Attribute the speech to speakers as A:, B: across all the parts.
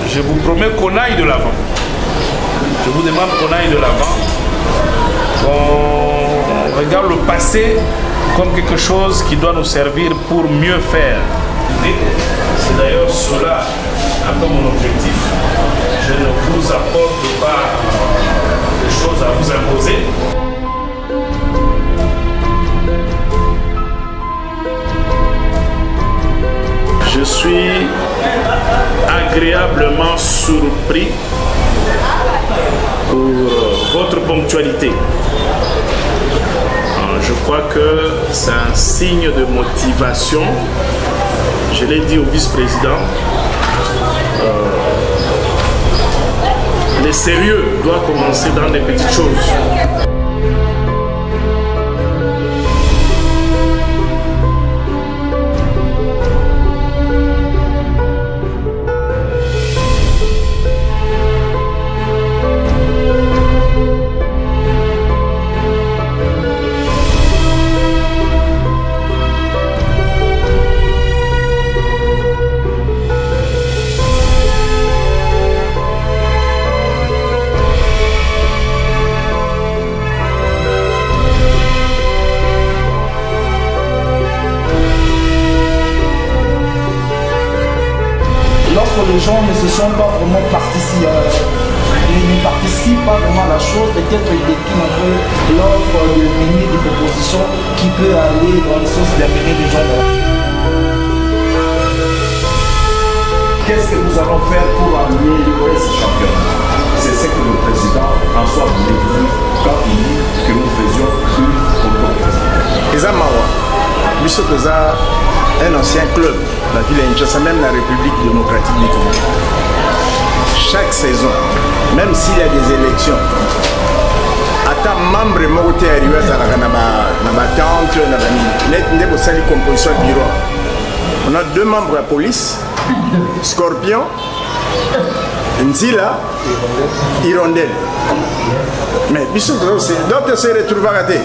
A: je vous promets qu'on aille de l'avant. Je vous demande qu'on aille de l'avant. On regarde le passé comme quelque chose qui doit nous servir pour mieux faire. C'est d'ailleurs cela un peu mon objectif. Je ne vous apporte pas des choses à vous imposer. Je suis agréablement surpris pour votre ponctualité. Je crois que c'est un signe de motivation. Je l'ai dit au vice-président. Le sérieux doit commencer dans les petites choses.
B: Les gens ne se sont pas vraiment participés, ne participent pas vraiment à la chose, peut-être ils déclinent un peu l'offre de mener des propositions qui peut aller dans le sens d'amener les gens.
C: Qu'est-ce que nous allons faire pour amener l'US champion? C'est ce que le président François voulait dire quand il dit que nous faisions une auto-président.
D: Eza Mawa, Biso Toza, un ancien club, la ville de Kinshasa, même la République démocratique du Congo. Chaque saison, même s'il y a des élections, attends membre moté arrivé à ma tente, na composition bureau. On a 2 membres de la police, Scorpion, Nzila, Hirondelle. Mais d'autres se retrouvent à rater.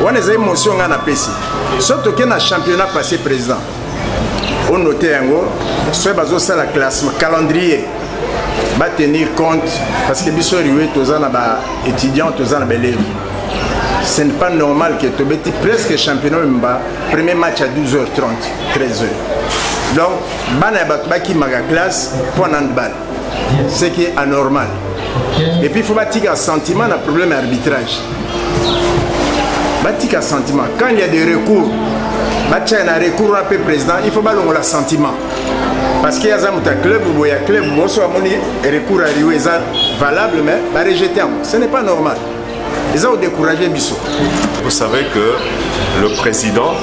D: On a des émotions à la PC. Surtout qu'il y a un championnat passé président. On note soit la classe calendrier va tenir compte parce que biso riwe toza na ba étudiants toza na élèves. Ce n'est pas normal que tu beti presque championnat mba premier match à 12h30 13h. Donc bana ba ki maga classe pour handball. Ce qui est anormal. Et puis il faut bâtir un sentiment un problème d'arbitrage. Bâtir un sentiment quand il y a des recours. Bâtir un recours à peu président, il faut bâtir un sentiment. Parce qu'il y a un club où il y a un club où il y a un recours à Riweza valable, mais il va rejeter. Ce n'est pas normal. Ils ont découragé Bissot.
E: Vous savez que le président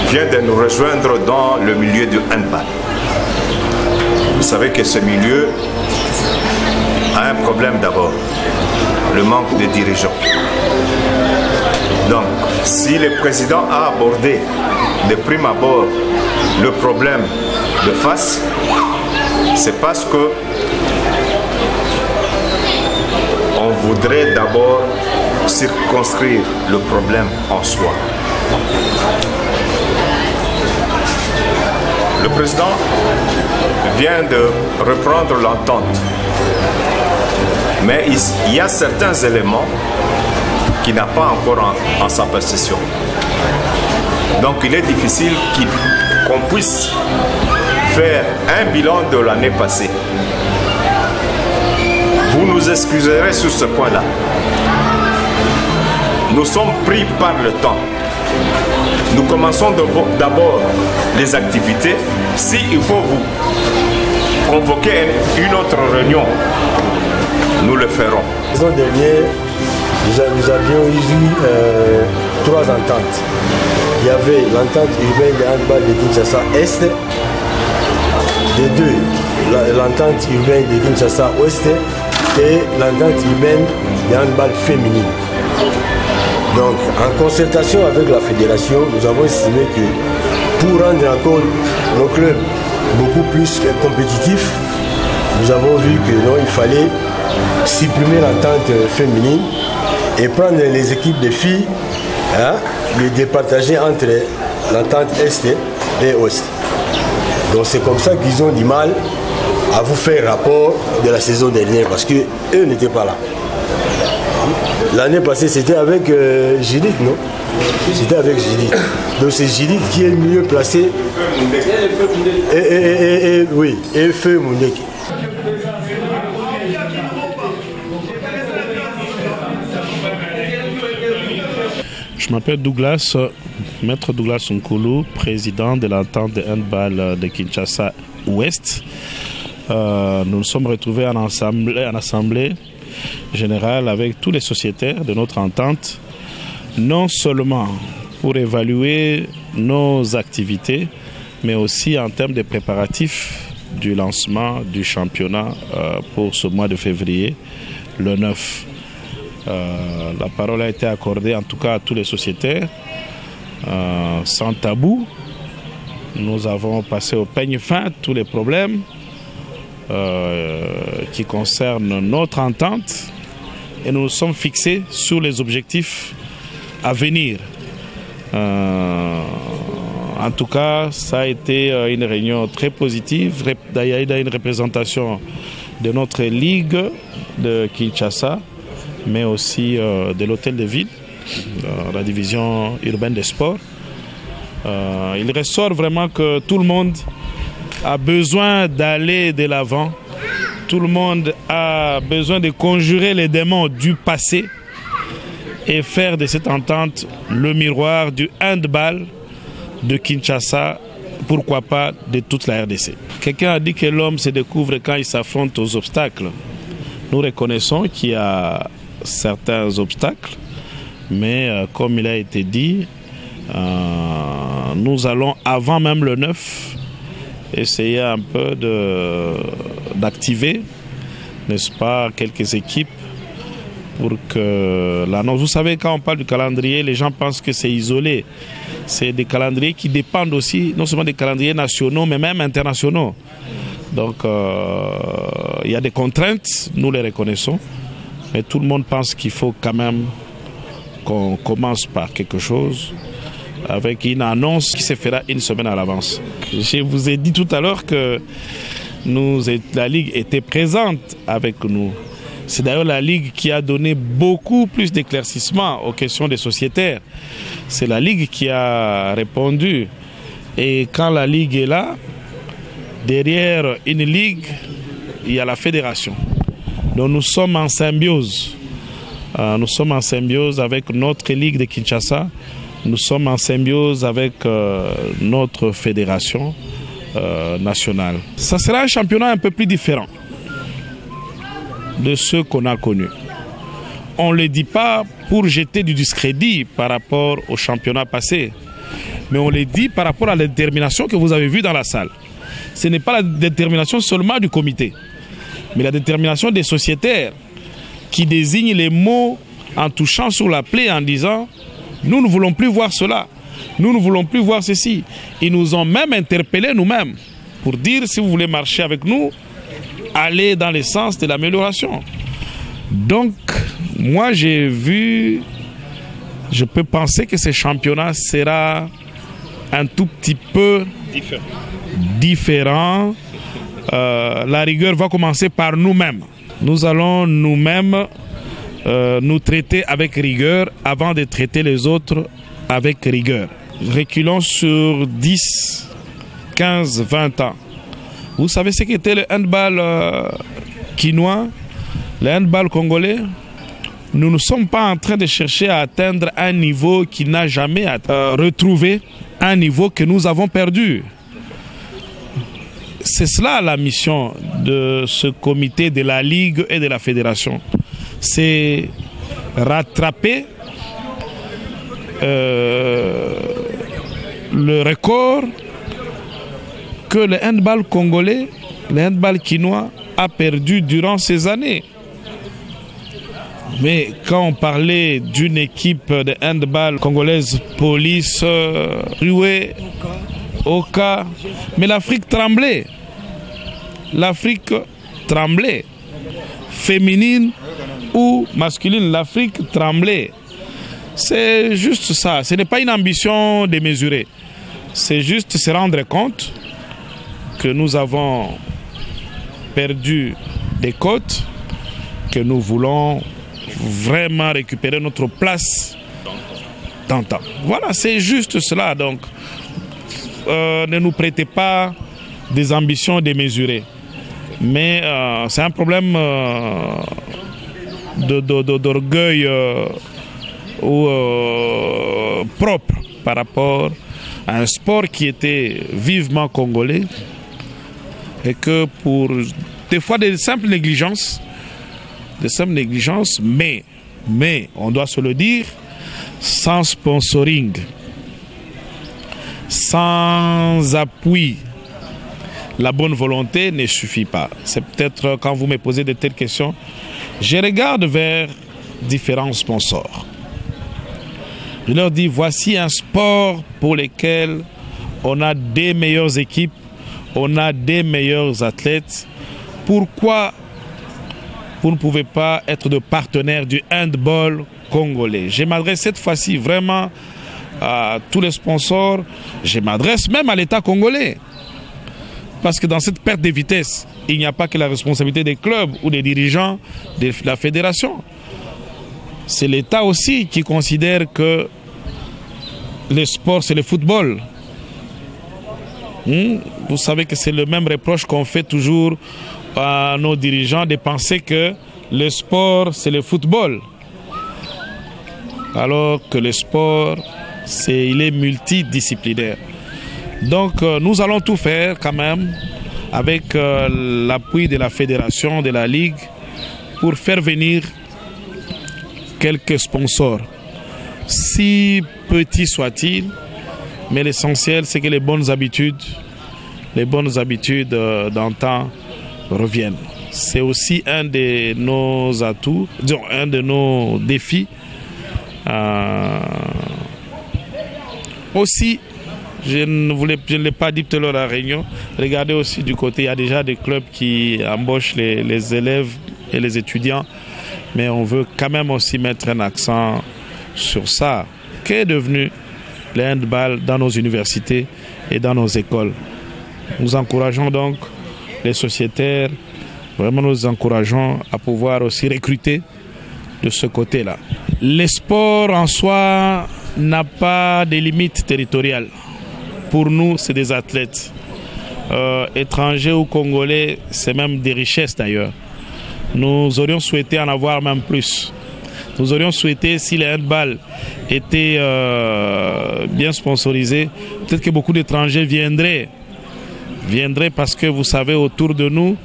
E: vient de nous rejoindre dans le milieu du handball. Vous savez que ce milieu a un problème d'abord, le manque de dirigeants. Donc, si le président a abordé de prime abord le problème de face, c'est parce que on voudrait d'abord circonscrire le problème en soi. Le président vient de reprendre l'entente, mais il y a certains éléments qui n'a pas encore en sa possession. Donc il est difficile qu'on puisse faire un bilan de l'année passée. Vous nous excuserez sur ce point-là. Nous sommes pris par le temps. Nous commençons d'abord les activités. S'il faut vous convoquer une autre réunion, nous le ferons.
F: La saison dernière, nous avions eu 3 ententes. Il y avait l'entente urbaine de handball de Kinshasa Est, de 2, l'entente urbaine de Kinshasa Ouest et l'entente urbaine de handball féminine. Donc, en concertation avec la fédération, nous avons estimé que pour rendre encore nos clubs beaucoup plus compétitifs, nous avons vu que non, il fallait supprimer l'entente féminine et prendre les équipes de filles, hein, les départager entre l'entente Est et Ouest. Donc c'est comme ça qu'ils ont du mal à vous faire rapport de la saison dernière parce qu'eux n'étaient pas là. L'année passée, c'était avec Judith, non? C'était avec Judith. Donc c'est Judith qui est mieux placé. Oui, et Feu Moundeki.
A: Je m'appelle Douglas, Maître Douglas Nkulu, président de l'entente de handball de Kinshasa Ouest. Nous nous sommes retrouvés en assemblée générale avec tous les sociétaires de notre entente, non seulement pour évaluer nos activités, mais aussi en termes de préparatifs du lancement du championnat pour ce mois de février, le 9. La parole a été accordée en tout cas à tous les sociétaires, sans tabou. Nous avons passé au peigne fin tous les problèmes qui concernent notre entente et nous nous sommes fixés sur les objectifs à venir. En tout cas, ça a été une réunion très positive. Il y a eu une représentation de notre ligue de Kinshasa, mais aussi de l'hôtel de ville, la division urbaine des sports. Il ressort vraiment que tout le monde a besoin d'aller de l'avant. Tout le monde a besoin de conjurer les démons du passé et faire de cette entente le miroir du handball de Kinshasa, pourquoi pas de toute la RDC. Quelqu'un a dit que l'homme se découvre quand il s'affronte aux obstacles. Nous reconnaissons qu'il y a certains obstacles, mais comme il a été dit, nous allons avant même le 9 essayer un peu d'activer, n'est-ce pas, quelques équipes pour que l'annonce. Vous savez, quand on parle du calendrier, les gens pensent que c'est isolé. C'est des calendriers qui dépendent aussi, non seulement des calendriers nationaux, mais même internationaux. Donc, il y a des contraintes, nous les reconnaissons, mais tout le monde pense qu'il faut quand même qu'on commence par quelque chose avec une annonce qui se fera une semaine à l'avance. Je vous ai dit tout à l'heure que la Ligue était présente avec nous. C'est d'ailleurs la Ligue qui a donné beaucoup plus d'éclaircissements aux questions des sociétaires. C'est la Ligue qui a répondu. Et quand la Ligue est là, derrière une Ligue, il y a la fédération. Donc nous sommes en symbiose. Nous sommes en symbiose avec notre Ligue de Kinshasa. Nous sommes en symbiose avec notre fédération nationale. Ça sera un championnat un peu plus différent de ceux qu'on a connus. On ne le dit pas pour jeter du discrédit par rapport au championnat passé, mais on le dit par rapport à la détermination que vous avez vue dans la salle. Ce n'est pas la détermination seulement du comité, mais la détermination des sociétaires qui désignent les mots en touchant sur la plaie en disant « Nous ne voulons plus voir cela, nous ne voulons plus voir ceci ». Ils nous ont même interpellés nous-mêmes pour dire « Si vous voulez marcher avec nous, allez dans le sens de l'amélioration ». Donc, moi j'ai vu, je peux penser que ce championnat sera un tout petit peu différent. La rigueur va commencer par nous-mêmes. Nous allons nous-mêmes nous traiter avec rigueur avant de traiter les autres avec rigueur. Reculons sur 10, 15, 20 ans. Vous savez ce qu'était le handball quinois, le handball congolais? Nous ne sommes pas en train de chercher à atteindre un niveau qui n'a jamais retrouvé un niveau que nous avons perdu. C'est cela la mission de ce comité de la Ligue et de la Fédération. C'est rattraper le record que le handball congolais, le handball quinois a perdu durant ces années. Mais quand on parlait d'une équipe de handball congolaise, Police, Roué, Oka, mais l'Afrique tremblait. L'Afrique tremblait. Féminine ou masculine, l'Afrique tremblait. C'est juste ça. Ce n'est pas une ambition démesurée. C'est juste se rendre compte que nous avons perdu des côtes, que nous voulons vraiment récupérer notre place d'antan. Voilà, c'est juste cela. Donc, ne nous prêtez pas des ambitions démesurées. Mais c'est un problème d'orgueil ou propre par rapport à un sport qui était vivement congolais et que pour des fois des simples négligences, mais on doit se le dire, sans sponsoring, sans appui, la bonne volonté ne suffit pas. C'est peut-être quand vous me posez de telles questions, je regarde vers différents sponsors. Je leur dis, voici un sport pour lequel on a des meilleures équipes, on a des meilleurs athlètes. Pourquoi vous ne pouvez pas être de partenaire du handball congolais? Je m'adresse cette fois-ci vraiment à tous les sponsors. Je m'adresse même à l'État congolais. Parce que dans cette perte de vitesse, il n'y a pas que la responsabilité des clubs ou des dirigeants de la fédération. C'est l'État aussi qui considère que le sport, c'est le football. Vous savez que c'est le même reproche qu'on fait toujours à nos dirigeants de penser que le sport, c'est le football. Alors que le sport, il est multidisciplinaire. Donc nous allons tout faire quand même avec l'appui de la fédération, de la ligue, pour faire venir quelques sponsors. Si petits soient-ils, mais l'essentiel c'est que les bonnes habitudes d'antan reviennent. C'est aussi un de nos atouts, disons, un de nos défis. Aussi, je ne l'ai pas dit tout à l'heure à la réunion, regardez aussi du côté, il y a déjà des clubs qui embauchent les élèves et les étudiants, mais on veut quand même aussi mettre un accent sur ça. Qu'est devenu le handball dans nos universités et dans nos écoles? Nous encourageons donc les sociétaires, vraiment nous encourageons à pouvoir aussi recruter de ce côté-là. Le sport en soi n'a pas de limites territoriales. Pour nous, c'est des athlètes. Étrangers ou congolais, c'est même des richesses d'ailleurs. Nous aurions souhaité en avoir même plus. Nous aurions souhaité, si le handball était bien sponsorisé, peut-être que beaucoup d'étrangers viendraient parce que vous savez, autour de nous,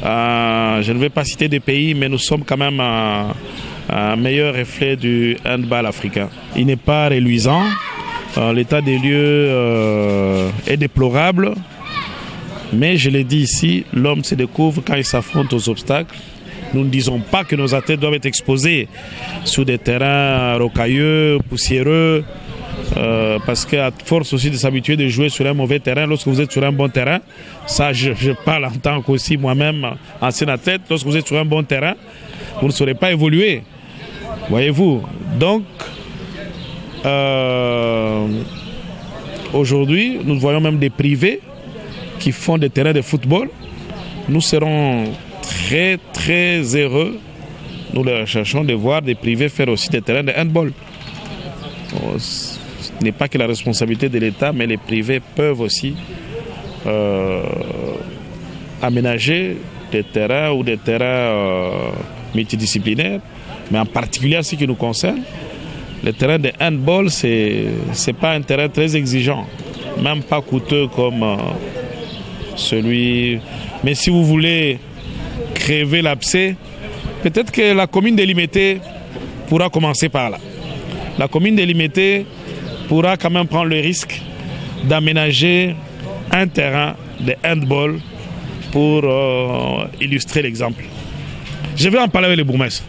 A: je ne vais pas citer des pays, mais nous sommes quand même un meilleur reflet du handball africain. Il n'est pas reluisant. L'état des lieux est déplorable, mais je l'ai dit ici, l'homme se découvre quand il s'affronte aux obstacles. Nous ne disons pas que nos athlètes doivent être exposés sur des terrains rocailleux, poussiéreux, parce qu'à force aussi de s'habituer de jouer sur un mauvais terrain, lorsque vous êtes sur un bon terrain, ça je parle en tant qu'aussi moi-même ancien athlète, lorsque vous êtes sur un bon terrain, vous ne saurez pas évoluer, voyez-vous. Donc, aujourd'hui, nous voyons même des privés qui font des terrains de football. Nous serons très très heureux, nous les recherchons, de voir des privés faire aussi des terrains de handball. Ce n'est pas que la responsabilité de l'État, mais les privés peuvent aussi aménager des terrains ou des terrains multidisciplinaires, mais en particulier en ce qui nous concerne, le terrain de handball, c'est pas un terrain très exigeant, même pas coûteux comme celui. Mais si vous voulez crever l'abcès, peut-être que la commune de Limete pourra commencer par là. La commune de Limete pourra quand même prendre le risque d'aménager un terrain de handball pour illustrer l'exemple. Je vais en parler avec les bourgmestres.